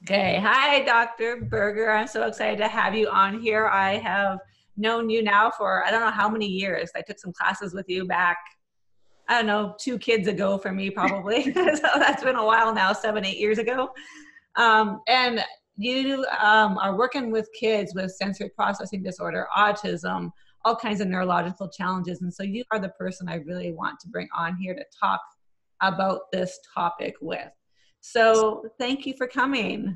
Okay. Hi, Dr. Berger. I'm so excited to have you on here. I have known you now for I don't know how many years. I took some classes with you back, I don't know, 2 kids ago for me, probably. So that's been a while now, 7, 8 years ago. And you are working with kids with sensory processing disorder, autism, all kinds of neurological challenges. And so you are the person I really want to bring on here to talk about this topic with. So thank you for coming.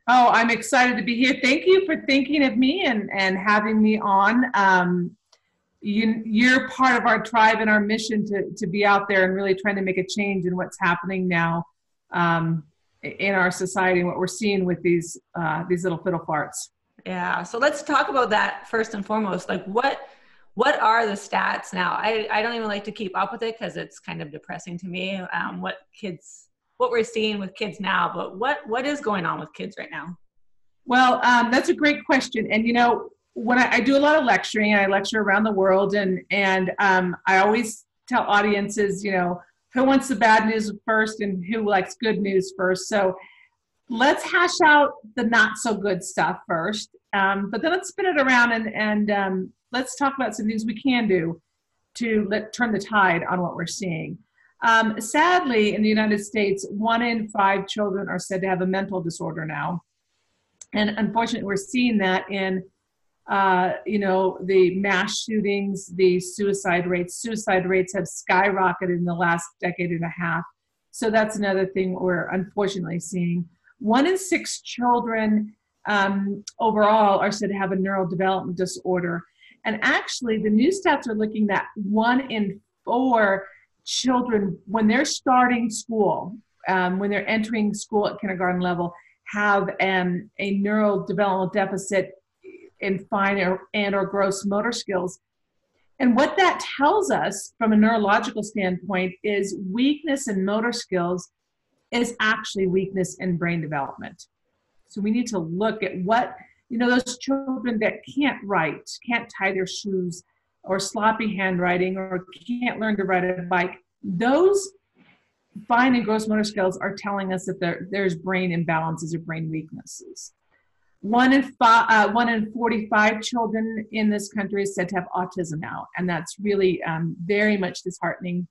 Oh, I'm excited to be here. Thank you for thinking of me and having me on. You're part of our tribe and our mission to be out there and really trying to make a change in what's happening now in our society and what we're seeing with these little fiddle farts. Yeah. So let's talk about that first and foremost. Like what are the stats now? I don't even like to keep up with it because it's kind of depressing to me. What we're seeing with kids now, but what is going on with kids right now? Well, that's a great question. And when I do a lot of lecturing, I lecture around the world, and I always tell audiences, who wants the bad news first and who likes good news first. So let's hash out the not so good stuff first, but then let's spin it around and let's talk about some things we can do to turn the tide on what we're seeing. Sadly, in the United States, 1 in 5 children are said to have a mental disorder now. And unfortunately, we're seeing that in, the mass shootings, the suicide rates. Suicide rates have skyrocketed in the last decade and a half. So that's another thing we're unfortunately seeing. 1 in 6 children overall are said to have a neurodevelopment disorder. And actually, the new stats are looking at 1 in 4 children, when they're starting school, when they're entering school at kindergarten level, have a neurodevelopmental deficit in fine or gross motor skills. And what that tells us from a neurological standpoint is weakness in motor skills is actually weakness in brain development. So we need to look at what, those children that can't write, can't tie their shoes, or sloppy handwriting, or can't learn to ride a bike, those fine and gross motor skills are telling us that there's brain imbalances or brain weaknesses. 1 in 45 children in this country is said to have autism now, and that's really very much disheartening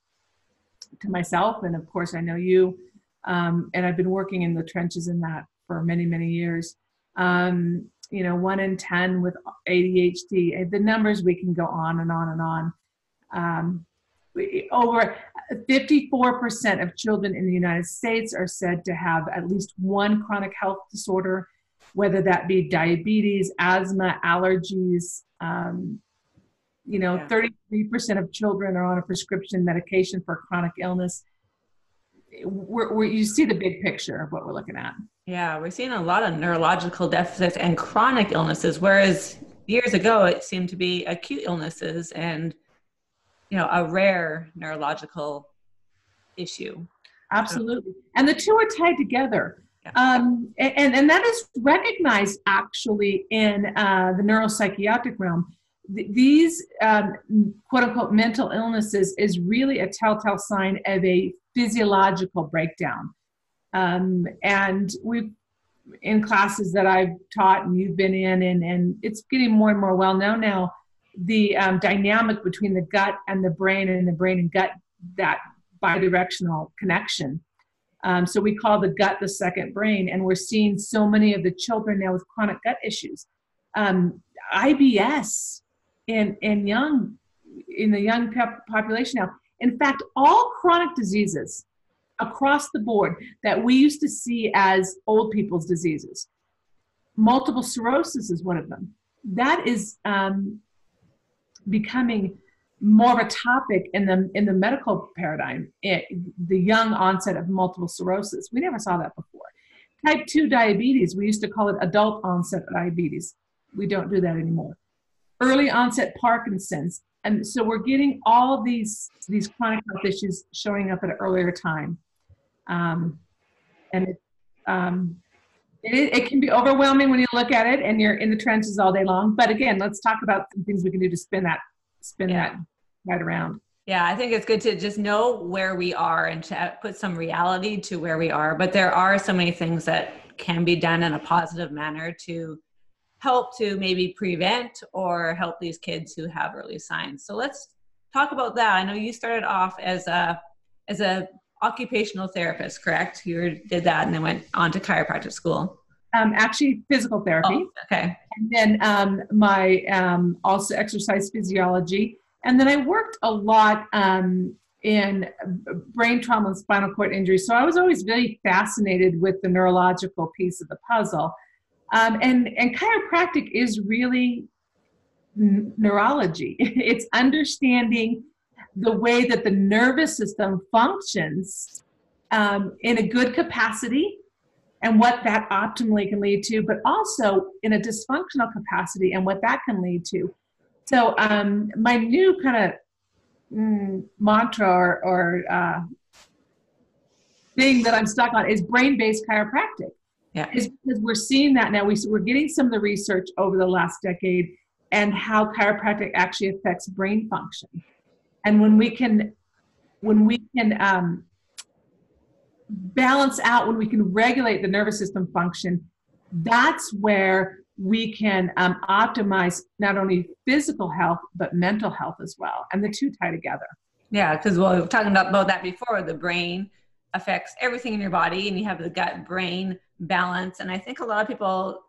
to myself, and of course I know you, and I've been working in the trenches in that for many, many years. 1 in 10 with ADHD. The numbers, we can go on and on and on. Over 54% of children in the United States are said to have at least one chronic health disorder, whether that be diabetes, asthma, allergies. 33% of children are on a prescription medication for chronic illness. You see the big picture of what we're looking at. Yeah, we're seeing a lot of neurological deficits and chronic illnesses, whereas years ago it seemed to be acute illnesses and a rare neurological issue. Absolutely. And the two are tied together. Yeah. And that is recognized actually in the neuropsychiatric realm. These quote unquote mental illnesses is really a telltale sign of a physiological breakdown. And we've, in classes that I've taught and you've been in, and it's getting more and more well known now, the dynamic between the gut and the brain and gut, that bidirectional connection. So we call the gut the second brain, and we're seeing so many of the children now with chronic gut issues. IBS in the young population now. In fact, all chronic diseases across the board that we used to see as old people's diseases. Multiple sclerosis is one of them. That is becoming more of a topic in the medical paradigm. The young onset of multiple sclerosis. We never saw that before. Type 2 diabetes, we used to call it adult onset diabetes. We don't do that anymore. Early onset Parkinson's. And so we're getting all these chronic health issues showing up at an earlier time. It can be overwhelming when you look at it and you're in the trenches all day long. But again, let's talk about some things we can do to spin that right around. Yeah, I think it's good to just know where we are and to put some reality to where we are. But there are so many things that can be done in a positive manner to help to maybe prevent or help these kids who have early signs. So let's talk about that. I know you started off as a occupational therapist, correct? You did that and then went on to chiropractic school. Actually, physical therapy. Oh, okay. And then my also exercise physiology. And then I worked a lot in brain trauma and spinal cord injury. So I was always very fascinated with the neurological piece of the puzzle. And chiropractic is really neurology. It's understanding the way that the nervous system functions in a good capacity and what that optimally can lead to, but also in a dysfunctional capacity and what that can lead to. So my new kind of mantra or thing that I'm stuck on is brain-based chiropractic. Yeah. Is because we're seeing that now. We're getting some of the research over the last decade and how chiropractic actually affects brain function. And when we can balance out, when we can regulate the nervous system function, that's where we can optimize not only physical health, but mental health as well. And the two tie together. Yeah, because we were talking about that before. The brain affects everything in your body, and you have the gut-brain balance. And I think a lot of people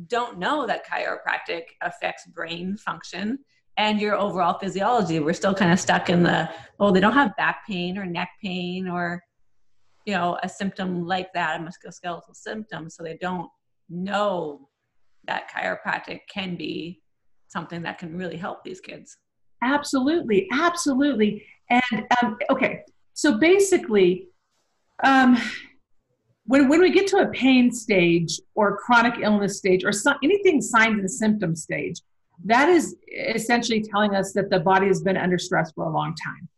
don't know that chiropractic affects brain function and your overall physiology. We're still kind of stuck in they don't have back pain or neck pain or, a symptom like that, a musculoskeletal symptom. So they don't know that chiropractic can be something that can really help these kids. Absolutely. Absolutely. And, okay. So basically, when we get to a pain stage or chronic illness stage or anything signs and symptoms stage, that is essentially telling us that the body has been under stress for a long time.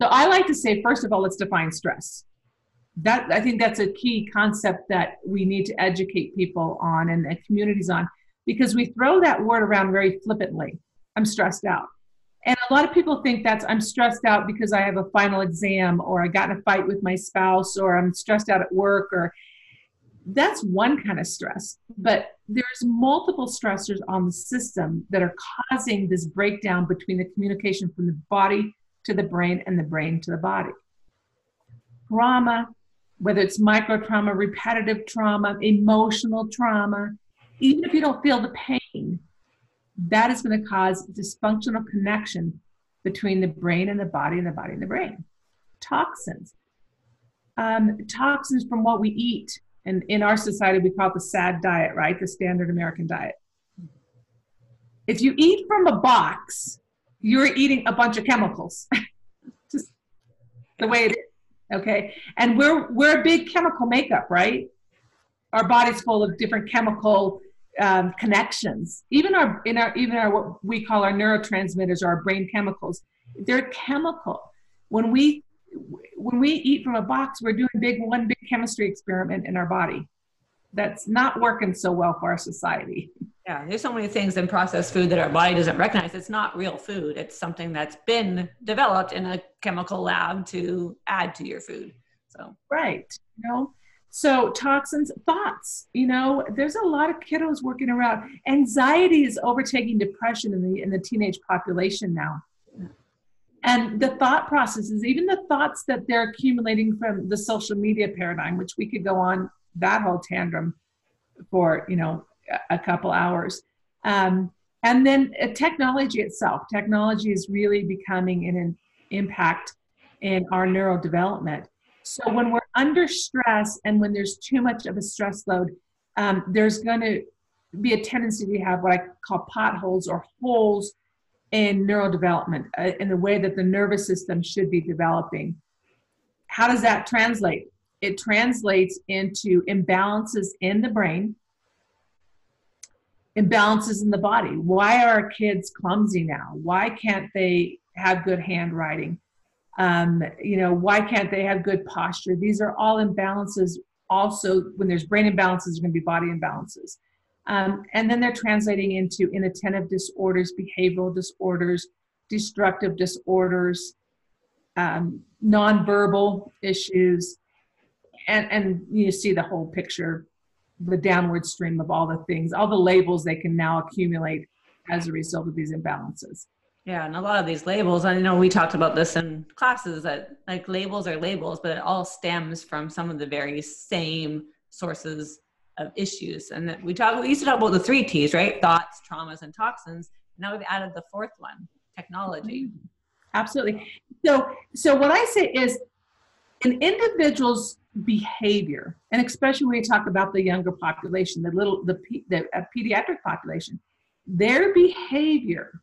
So I like to say, first of all, let's define stress. I think that's a key concept that we need to educate people on and the communities on, because we throw that word around very flippantly. I'm stressed out. And a lot of people think I'm stressed out because I have a final exam, or I got in a fight with my spouse, or I'm stressed out at work, or that's one kind of stress. But there's multiple stressors on the system that are causing this breakdown between the communication from the body to the brain and the brain to the body. Trauma, whether it's micro trauma, repetitive trauma, emotional trauma, even if you don't feel the pain, that is going to cause dysfunctional connection between the brain and the body and the body and the brain. Toxins. Toxins from what we eat. And in our society, we call it the SAD diet, right? The standard American diet. If you eat from a box, you're eating a bunch of chemicals. Just the way it is. Okay. And we're a big chemical makeup, right? Our body's full of different chemical connections. Even our what we call our neurotransmitters, our brain chemicals, they're chemical. When we eat from a box, we're doing one big chemistry experiment in our body. That's not working so well for our society. Yeah, there's so many things in processed food that our body doesn't recognize. It's not real food. It's something that's been developed in a chemical lab to add to your food. So right, So toxins, thoughts, there's a lot of kiddos working around. Anxiety is overtaking depression in the teenage population now. And the thought processes, even the thoughts that they're accumulating from the social media paradigm, which we could go on that whole tantrum for, a couple hours. And then technology itself. Technology is really becoming an impact in our neurodevelopment. So when we're under stress and when there's too much of a stress load, there's going to be a tendency to have what I call potholes or holes in neurodevelopment, in the way that the nervous system should be developing. How does that translate? It translates into imbalances in the brain, imbalances in the body. Why are our kids clumsy now? Why can't they have good handwriting? Why can't they have good posture? These are all imbalances. Also, when there's brain imbalances, there's going to be body imbalances. And then they're translating into inattentive disorders, behavioral disorders, destructive disorders, nonverbal issues. and you see the whole picture, the downward stream of all the things, all the labels they can now accumulate as a result of these imbalances. Yeah, and a lot of these labels, I know we talked about this in classes, that like labels are labels, but it all stems from some of the very same sources of issues. And that we used to talk about the 3 T's, right? Thoughts, traumas, and toxins. Now we've added the 4th one, technology. Absolutely. So what I say is an individual's behavior, and especially when we talk about the younger population, the pediatric population, their behavior,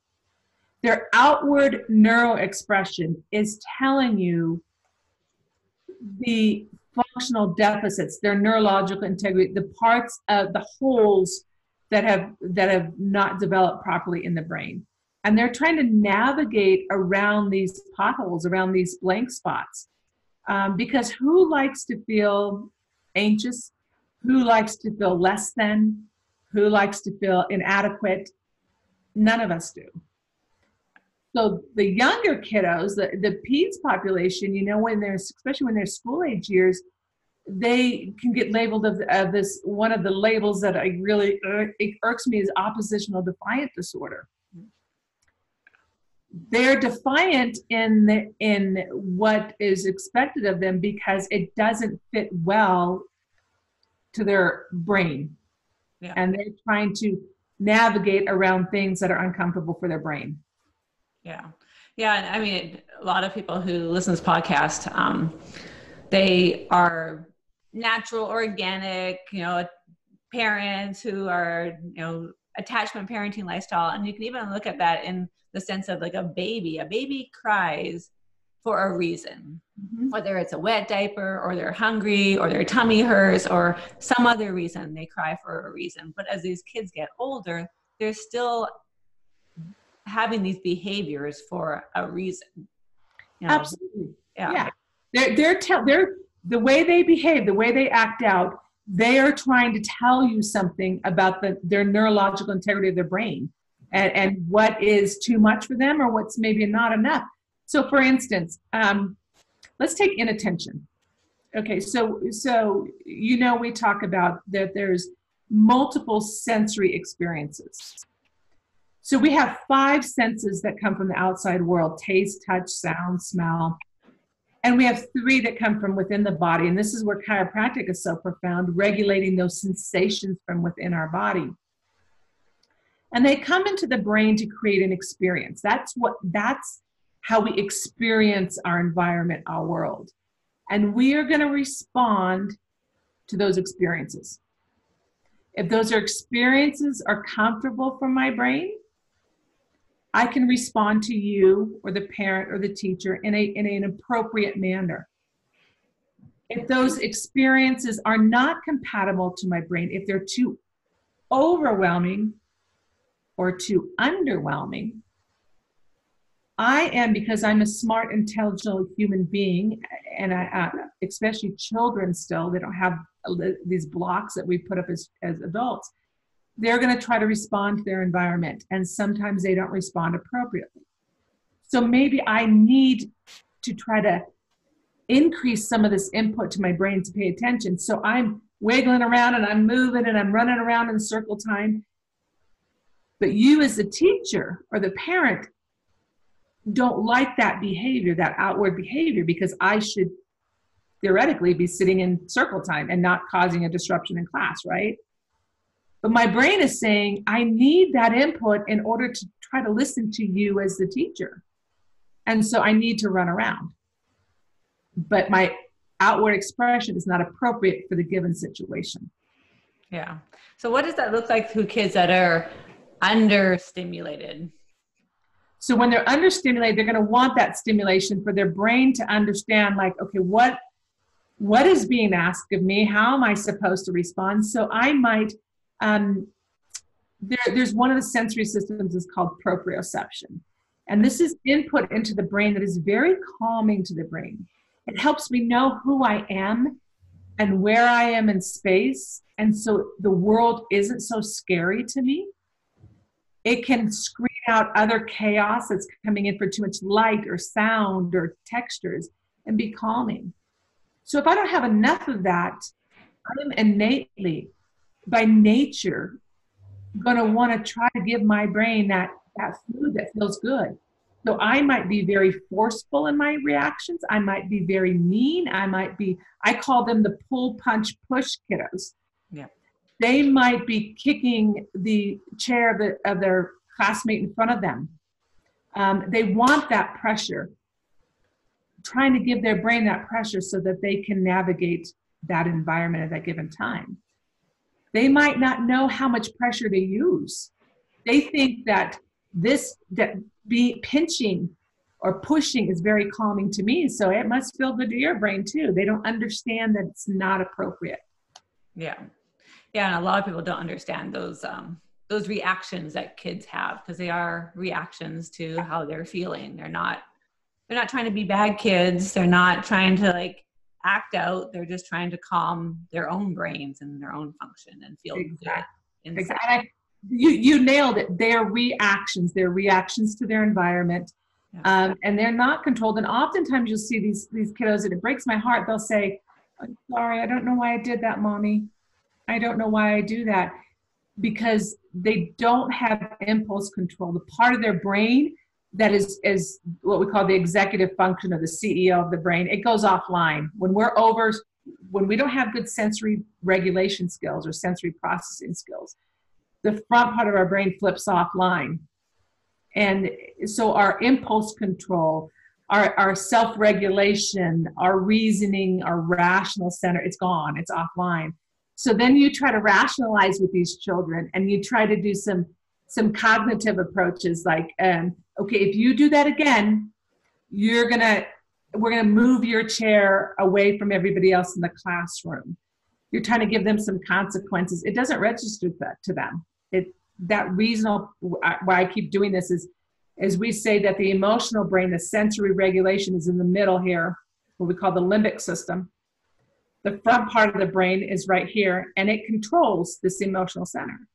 their outward neural expression is telling you the functional deficits, their neurological integrity, the parts of the holes that have not developed properly in the brain. And they're trying to navigate around these potholes, around these blank spots. Because who likes to feel anxious? Who likes to feel less than? Who likes to feel inadequate? None of us do. So the younger kiddos, the peds population, especially when they're school age years, they can get labeled of this. One of the labels that I really irks me is oppositional defiant disorder. They're defiant in what is expected of them because it doesn't fit well to their brain. Yeah. And they're trying to navigate around things that are uncomfortable for their brain. Yeah. Yeah. And I mean, a lot of people who listen to this podcast, they are natural, organic, parents who are, attachment parenting lifestyle. And you can even look at that in the sense of like a baby cries for a reason, whether it's a wet diaper or they're hungry or their tummy hurts or some other reason, they cry for a reason. But as these kids get older, they're still having these behaviors for a reason. Absolutely. Yeah. They're the way they behave, the way they act out, they are trying to tell you something about their neurological integrity of their brain and what is too much for them or what's maybe not enough. So for instance, let's take inattention. Okay, so we talk about that there's multiple sensory experiences. So we have 5 senses that come from the outside world: taste, touch, sound, smell. And we have 3 that come from within the body. And this is where chiropractic is so profound, regulating those sensations from within our body. And they come into the brain to create an experience. That's how we experience our environment, our world. And we are going to respond to those experiences. If those experiences are comfortable for my brain, I can respond to you or the parent or the teacher in an appropriate manner. If those experiences are not compatible to my brain, if they're too overwhelming or too underwhelming, because I'm a smart, intelligent human being, and especially children still, they don't have these blocks that we put up as adults. They're going to try to respond to their environment, and sometimes they don't respond appropriately. So maybe I need to try to increase some of this input to my brain to pay attention. So I'm wiggling around and I'm moving and I'm running around in circle time. But you as the teacher or the parent don't like that behavior, that outward behavior, because I should theoretically be sitting in circle time and not causing a disruption in class, right? But my brain is saying, I need that input in order to try to listen to you as the teacher. And so I need to run around. But my outward expression is not appropriate for the given situation. Yeah. So what does that look like to kids that are understimulated? So when they're understimulated, they're going to want that stimulation for their brain to understand, like, okay, what is being asked of me? How am I supposed to respond? So I might, there's one of the sensory systems is called proprioception. And this is input into the brain that is very calming to the brain. It helps me know who I am and where I am in space. And so the world isn't so scary to me. It can screen out other chaos that's coming in for too much light or sound or textures and be calming. So if I don't have enough of that, I'm innately, by nature, going to want to try to give my brain that food that feels good. So I might be very forceful in my reactions. I might be very mean. I call them the pull, punch, push kiddos. Yeah. They might be kicking the chair of their classmate in front of them. They want that pressure, trying to give their brain that pressure so that they can navigate that environment at that given time. They might not know how much pressure to use. They think that pinching or pushing is very calming to me, so it must feel good to your brain too. They don't understand that it's not appropriate. Yeah. Yeah, and a lot of people don't understand those reactions that kids have, because they are reactions to how they're feeling. They're not trying to be bad kids. They're not trying to like act out. They're just trying to calm their own brains and their own function and feel good inside. Exactly. You nailed it. They're reactions to their environment. Yeah. And they're not controlled. And oftentimes you'll see these kiddos, and it breaks my heart. They'll say, "I'm sorry, I don't know why I did that, Mommy. I don't know why I do that." Because they don't have impulse control. The part of their brain that is what we call the executive function, or the CEO of the brain, it goes offline. When we don't have good sensory regulation skills or sensory processing skills, the front part of our brain flips offline. And so our impulse control, our self-regulation, our reasoning, our rational center, it's gone, it's offline. So then you try to rationalize with these children, and you try to do some cognitive approaches like, okay, if you do that again, we're gonna move your chair away from everybody else in the classroom. You're trying to give them some consequences. It doesn't register that to them. That reasonable, why I keep doing this is we say that the emotional brain, the sensory regulation, is in the middle here, what we call the limbic system. The front part of the brain is right here, and it controls this emotional center.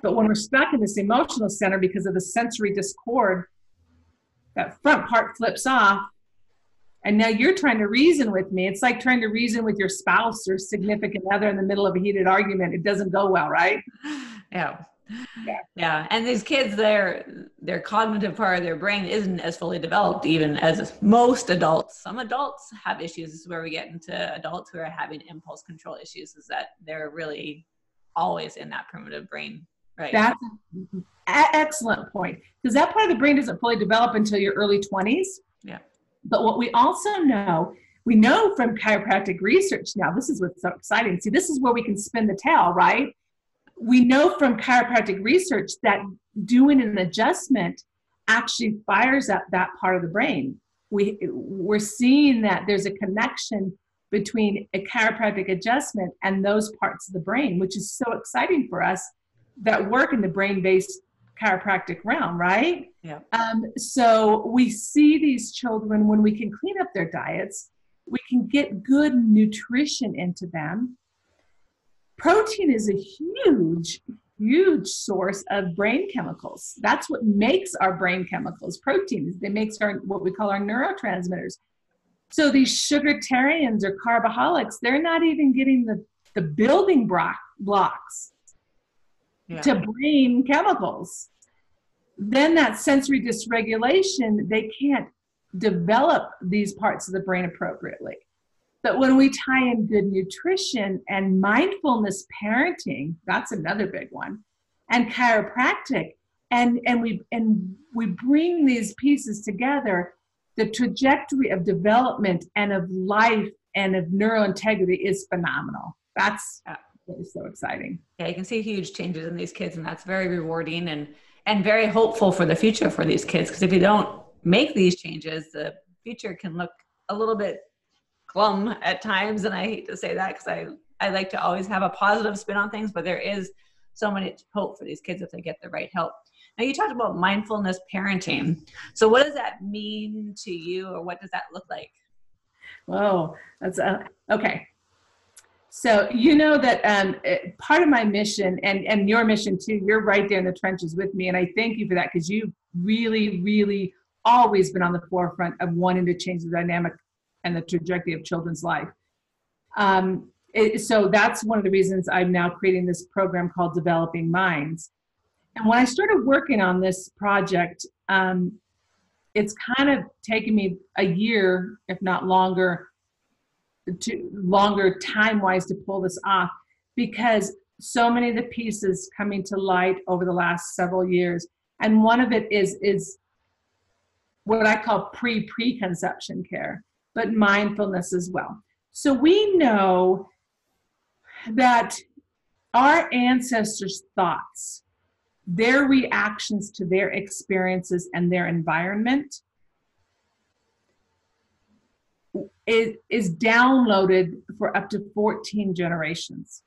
But when we're stuck in this emotional center because of the sensory discord, that front part flips off, and now you're trying to reason with me. It's like trying to reason with your spouse or significant other in the middle of a heated argument. It doesn't go well, right? Yeah. Yeah. And these kids, their cognitive part of their brain isn't as fully developed even as most adults. Some adults have issues. This is where we get into adults who are having impulse control issues, is that they're really always in that primitive brain, right? That's an excellent point, because that part of the brain doesn't fully develop until your early 20s. Yeah. But what we also know, we know from chiropractic research now, this is what's so exciting. See, this is where we can spin the tale, right? We know from chiropractic research that doing an adjustment actually fires up that part of the brain. We're seeing that there's a connection between a chiropractic adjustment and those parts of the brain, which is so exciting for us that work in the brain-based chiropractic realm, right? Yeah. So we see these children, when we can clean up their diets, we can get good nutrition into them. Protein is a huge source of brain chemicals. That's what makes our brain chemicals. Protein, they make what we call our neurotransmitters. So these sugartarians or carboholics, they're not even getting the building blocks to brain chemicals. Then that sensory dysregulation, they can't develop these parts of the brain appropriately. But when we tie in good nutrition and mindfulness parenting, that's another big one, and chiropractic, and we bring these pieces together, the trajectory of development and of life and of neurointegrity is phenomenal. That's what is so exciting. Yeah, you can see huge changes in these kids, and that's very rewarding and very hopeful for the future for these kids, because if you don't make these changes, the future can look a little bit glum at times. And I hate to say that, because I like to always have a positive spin on things, but there is so much hope for these kids if they get the right help. Now, you talked about mindfulness parenting. So what does that mean to you, or what does that look like? Whoa, that's okay. So you know that part of my mission and your mission too, you're right there in the trenches with me. And I thank you for that, because you've really, really always been on the forefront of wanting to change the dynamic and the trajectory of children's life. So that's one of the reasons I'm now creating this program called Developing Minds. And when I started working on this project, it's kind of taken me a year, if not longer, time-wise to pull this off, because so many of the pieces coming to light over the last several years. And one of it is what I call preconception care, but mindfulness as well. So we know that our ancestors' thoughts, their reactions to their experiences and their environment is downloaded for up to 14 generations.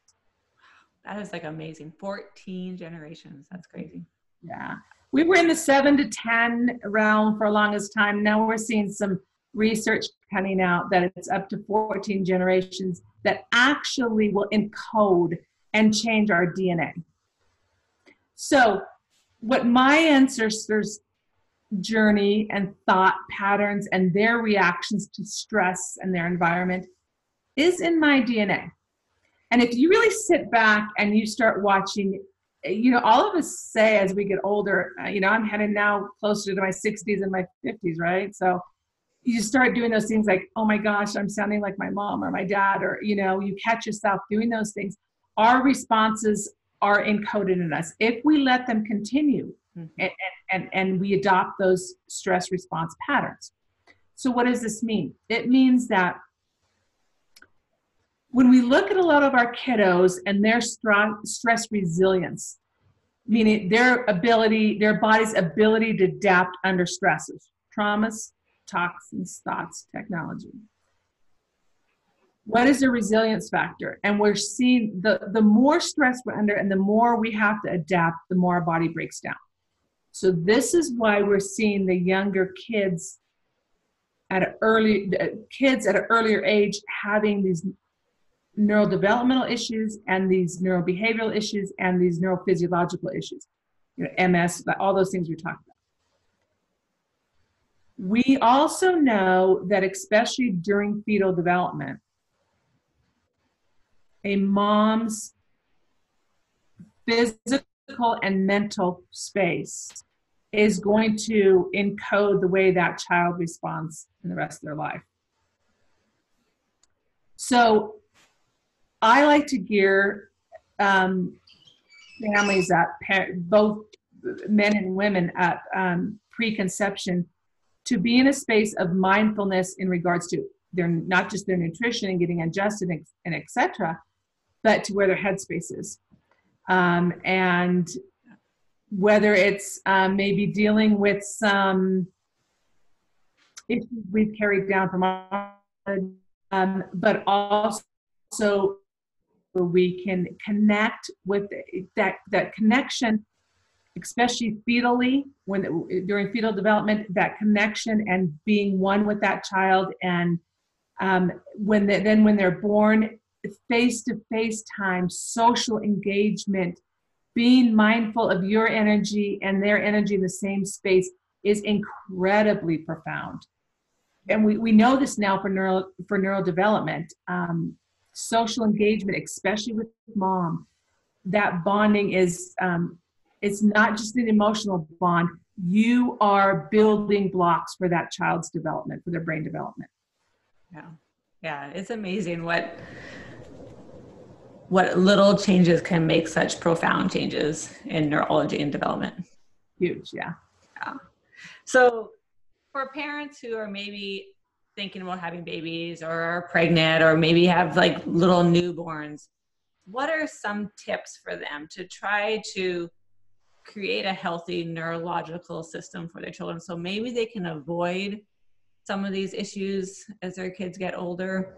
That is like amazing. 14 generations. That's crazy. Yeah. We were in the 7 to 10 realm for the longest time. Now we're seeing some research coming out that it's up to 14 generations that actually will encode and change our DNA. So what my ancestors' journey and thought patterns and their reactions to stress and their environment is in my DNA. And if you really sit back and you start watching, all of us say as we get older, I'm heading now closer to my 60s and my 50s, right? So you start doing those things like, oh my gosh, I'm sounding like my mom or my dad, or, you catch yourself doing those things. Our responses are encoded in us. If we let them continue and we adopt those stress response patterns. So what does this mean? It means that when we look at a lot of our kiddos and their stress resilience, meaning their body's ability to adapt under stresses, traumas, toxins, thoughts, technology. What is the resilience factor? And we're seeing the more stress we're under and the more we have to adapt, the more our body breaks down. So this is why we're seeing the younger kids at an earlier age having these neurodevelopmental issues and these neurobehavioral issues and these neurophysiological issues, MS, all those things we talked about. We also know that especially during fetal development, a mom's physical and mental space is going to encode the way that child responds in the rest of their life. So I like to gear families at both men and women at preconception to be in a space of mindfulness in regards to not just their nutrition and getting adjusted and et cetera, but to where their headspace is. And whether it's maybe dealing with some issues we've carried down from our, but also we can connect with that connection, especially fetally, during fetal development, that connection and being one with that child. And when they're born, face-to-face time, social engagement, being mindful of your energy and their energy in the same space is incredibly profound. And we know this now for neurodevelopment. Social engagement, especially with mom, that bonding is, it's not just an emotional bond. You are building blocks for that child's development, for their brain development. Yeah, it's amazing what little changes can make such profound changes in neurology and development. Huge, yeah. So for parents who are maybe thinking about having babies or are pregnant or maybe have like little newborns, what are some tips for them to try to create a healthy neurological system for their children so maybe they can avoid some of these issues as their kids get older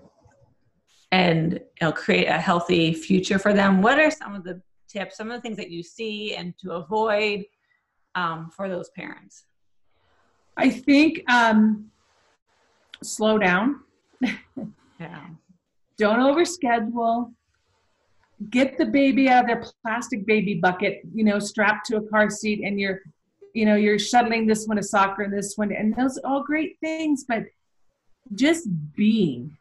and create a healthy future for them? What are some of the tips, some of the things that you see and to avoid for those parents? I think slow down. Yeah. Don't overschedule. Get the baby out of their plastic baby bucket, strapped to a car seat, and you're shuttling this one to soccer and this one, and those are all great things, but just being,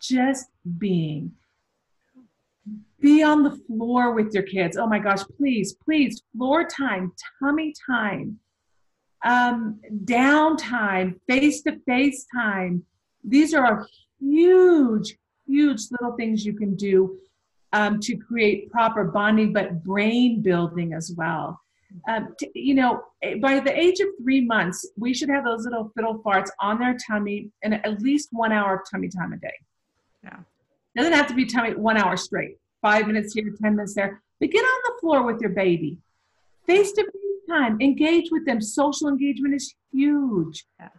just being. Be on the floor with your kids. Oh my gosh, please, please, floor time, tummy time, downtime, face-to-face time. These are huge, huge little things you can do to create proper bonding, but brain building as well. You know, by the age of 3 months, we should have those little fiddle farts on their tummy and at least 1 hour of tummy time a day. Yeah. Doesn't have to be tummy 1 hour straight, 5 minutes here, 10 minutes there, but get on the floor with your baby. Face-to-face time, engage with them. Social engagement is huge. Yeah.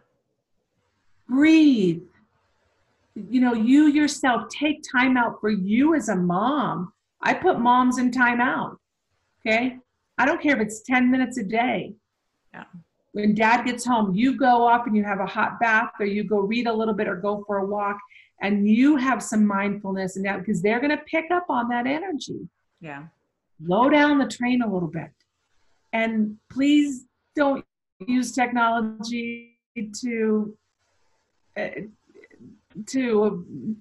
Breathe. You know, you yourself take time out for you as a mom. I put moms in time out. Okay. I don't care if it's 10 minutes a day. Yeah. When dad gets home, you go off and you have a hot bath, or you go read a little bit or go for a walk, and you have some mindfulness, and that, because they're going to pick up on that energy. Yeah. Slow down the train a little bit. And please don't use technology to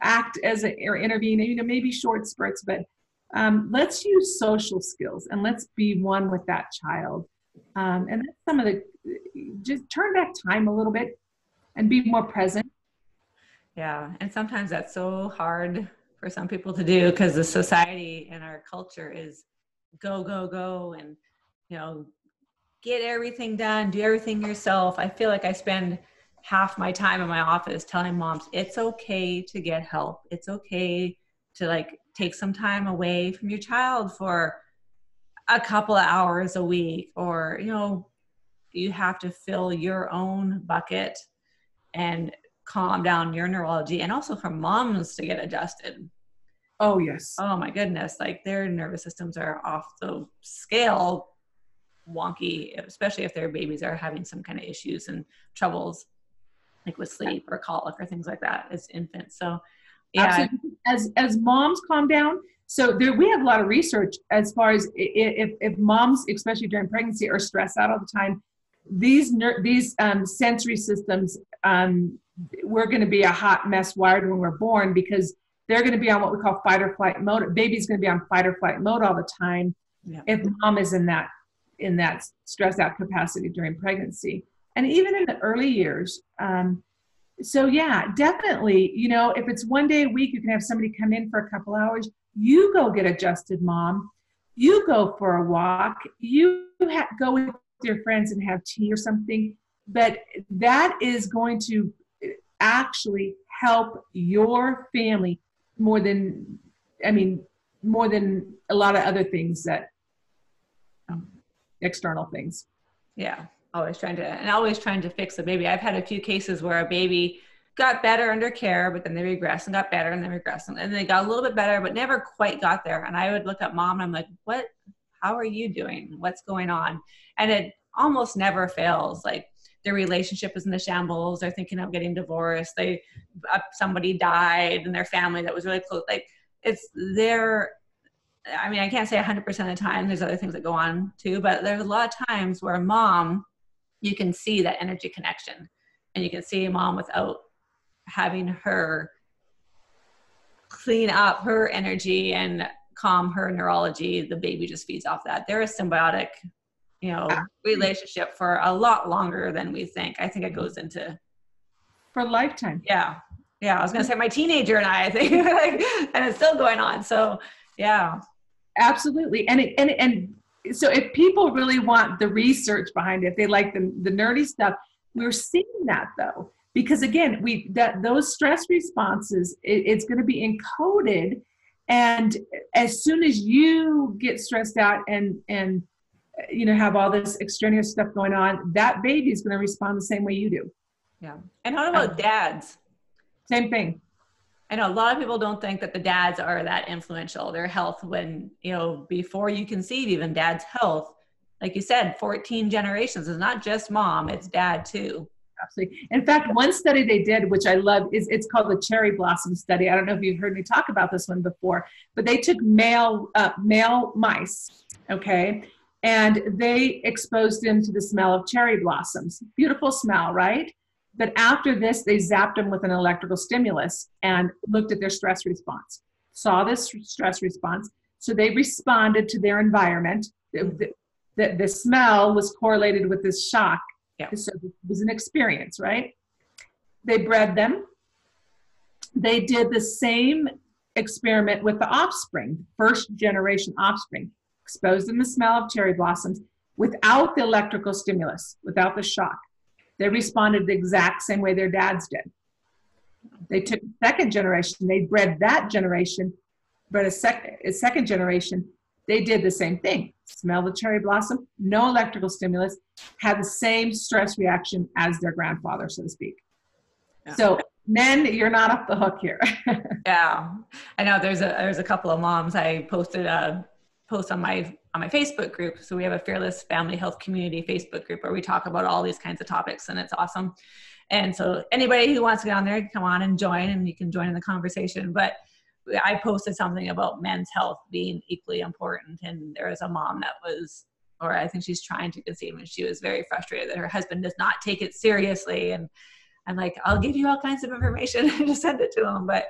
act as or intervene, you know, maybe short spurts, but let's use social skills and let's be one with that child. And that's some of the, just turn back time a little bit and be more present. Yeah. And sometimes that's so hard for some people to do, because the society and our culture is go, go, go, and, you know, get everything done, do everything yourself. I feel like I spend half my time in my office telling moms it's okay to get help. It's okay to like take some time away from your child for a couple of hours a week, or, you know, you have to fill your own bucket and calm down your neurology, and also for moms to get adjusted. Oh, yes. Oh my goodness. Like their nervous systems are off the scale wonky, especially if their babies are having some kind of issues and troubles, like with sleep or colic or things like that as infants. So yeah. Absolutely. As moms calm down, so there, we have a lot of research as far as if moms, especially during pregnancy, are stressed out all the time, these sensory systems, we're going to be a hot mess wired when we're born, because they're going to be on what we call fight or flight mode. Baby's going to be on fight or flight mode all the time. Yeah. If mom is in that stressed out capacity during pregnancy, and even in the early years. So yeah, definitely, you know, if it's 1 day a week, you can have somebody come in for a couple hours, you go get adjusted, mom, you go for a walk, you go with your friends and have tea or something, but that is going to actually help your family more than a lot of other things that external things. Yeah. Always trying to fix the baby. I've had a few cases where a baby got better under care, but then they regressed and got better and then regressed. And they got a little bit better, but never quite got there. And I would look at mom and I'm like, how are you doing? What's going on? And it almost never fails. Like their relationship is in the shambles. They're thinking of getting divorced. Somebody died in their family that was really close. Like it's their, I mean, I can't say 100% of the time, there's other things that go on too, but there's a lot of times where a mom, you can see that energy connection, and you can see a mom without having her clean up her energy and calm her neurology. The baby just feeds off that. They're a symbiotic, you know, relationship for a lot longer than we think. I think it goes into for a lifetime. Yeah. Yeah. I was going to say my teenager and I think, and it's still going on. So yeah. Absolutely. And so if people really want the research behind it, if they like the nerdy stuff, we're seeing that though, because again, those stress responses, it's going to be encoded. And as soon as you get stressed out and you know, have all this extraneous stuff going on, that baby is going to respond the same way you do. Yeah. And how about dads? Same thing. I know a lot of people don't think that the dads are that influential, their health, when, you know, before you conceive, even dad's health, like you said, 14 generations is not just mom, it's dad too. Absolutely. In fact, one study they did, which I love, it's called the cherry blossom study. I don't know if you've heard me talk about this one before, but they took male mice, okay, and they exposed them to the smell of cherry blossoms. Beautiful smell, right? But after this, they zapped them with an electrical stimulus and looked at their stress response, saw this stress response. So they responded to their environment. The smell was correlated with this shock. Yeah. So it was an experience, right? They bred them. They did the same experiment with the offspring, first generation offspring, exposed them the smell of cherry blossoms without the electrical stimulus, without the shock. They responded the exact same way their dads did. They took the second generation, they bred that generation, bred a second generation, they did the same thing. Smell the cherry blossom, no electrical stimulus, had the same stress reaction as their grandfather, so to speak. Yeah. So men, you're not off the hook here. Yeah, I know there's a couple of moms. I posted a post on my Facebook group. So we have a Fearless Family Health Community Facebook group where we talk about all these kinds of topics, and it's awesome. And so anybody who wants to get on there, come on and join, and you can join in the conversation. But I posted something about men's health being equally important. And there was a mom that was, or I think she's trying to conceive, and she was very frustrated that her husband does not take it seriously. And I'm like, I'll give you all kinds of information to send it to him. But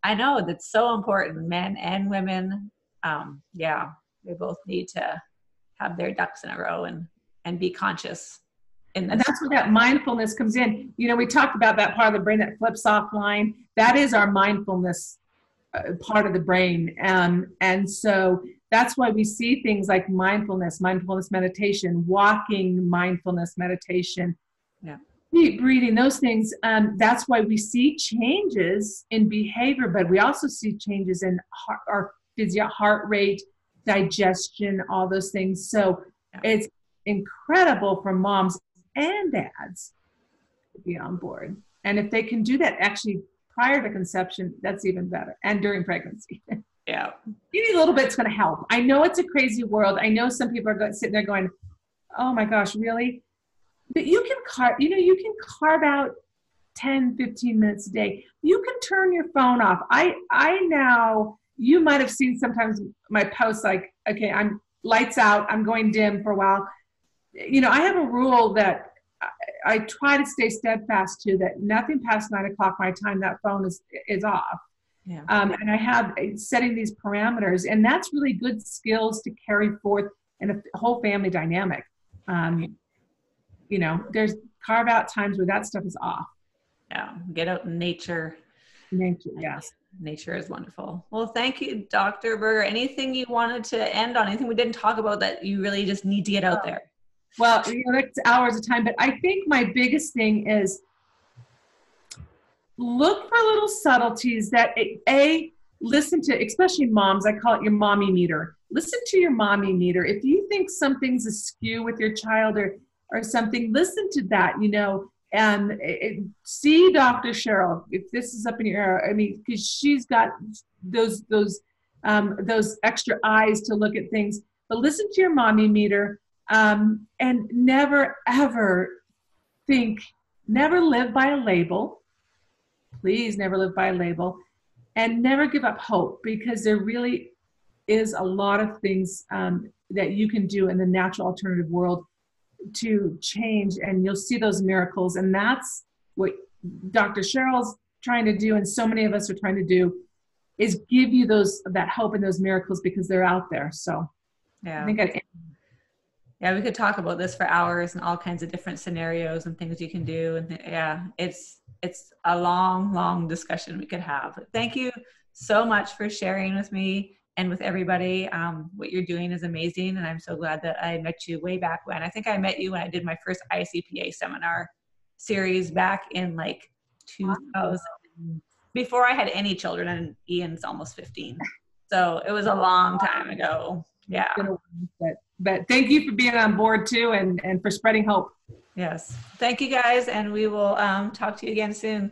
I know that's so important, men and women. Yeah, they both need to have their ducks in a row and be conscious. And that's where that mindfulness comes in. You know, we talked about that part of the brain that flips offline. That is our mindfulness part of the brain. And so that's why we see things like mindfulness meditation, walking, mindfulness meditation, deep breathing, those things. That's why we see changes in behavior, but we also see changes in our heart rate, digestion, all those things. So it's incredible for moms and dads to be on board. And if they can do that actually prior to conception, that's even better. And during pregnancy. Yeah. Any little bit's going to help. I know it's a crazy world. I know some people are sitting there going, oh my gosh, really? But you can carve out 10, 15 minutes a day. You can turn your phone off. I now, you might have seen sometimes my posts like, okay, I'm lights out, I'm going dim for a while. You know, I have a rule that I try to stay steadfast to, that nothing past 9 o'clock my time, that phone is off. Yeah. And I have setting these parameters, and that's really good skills to carry forth in a whole family dynamic. You know, there's carve out times where that stuff is off. Yeah. Get out in nature. Nature, yes. Nature is wonderful. Well, thank you, Dr. Buerger. Anything you wanted to end on? Anything we didn't talk about that you really just need to get out there? Well, you know, that's hours of time, but I think my biggest thing is look for little subtleties that listen to, especially moms. I call it your mommy meter. Listen to your mommy meter. If you think something's askew with your child or something, listen to that, you know, and see Dr. Cheryl, if this is up in your ear. I mean, because she's got those extra eyes to look at things. But listen to your mommy meter, and never ever never live by a label. Please never live by a label, and never give up hope, because there really is a lot of things that you can do in the natural alternative world to change, and you'll see those miracles. And that's what Dr. Cheryl's trying to do, and so many of us are trying to do, is give you that hope and those miracles, because they're out there. So yeah, I think we could talk about this for hours and all kinds of different scenarios and things you can do. And it's a long discussion we could have. But thank you so much for sharing with me and with everybody. What you're doing is amazing. And I'm so glad that I met you way back when. I think I met you when I did my first ICPA seminar series back in like 2000, before I had any children, and Ian's almost 15. So it was a long time ago. Yeah. But thank you for being on board too, and for spreading hope. Yes. Thank you guys. And we will talk to you again soon.